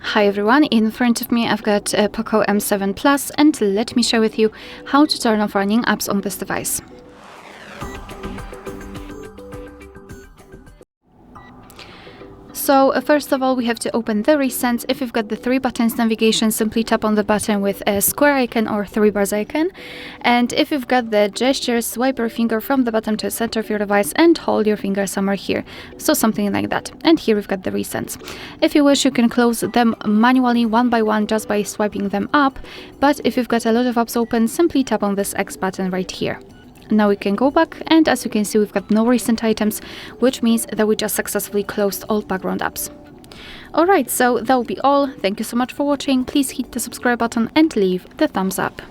Hi everyone, in front of me I've got a POCO M7 Plus, and let me share with you how to turn off running apps on this device. So first of all, we have to open the recent. If you've got the 3 buttons navigation, simply tap on the button with a square icon or 3 bars icon. And if you've got the gestures, swipe your finger from the bottom to the center of your device and hold your finger somewhere here. So something like that. And here we've got the recents. If you wish, you can close them manually one by one just by swiping them up. But if you've got a lot of apps open, simply tap on this X button right here. Now we can go back, and as you can see, we've got no recent items, which means that we just successfully closed all background apps. Alright, so that will be all. Thank you so much for watching. Please hit the subscribe button and leave the thumbs up.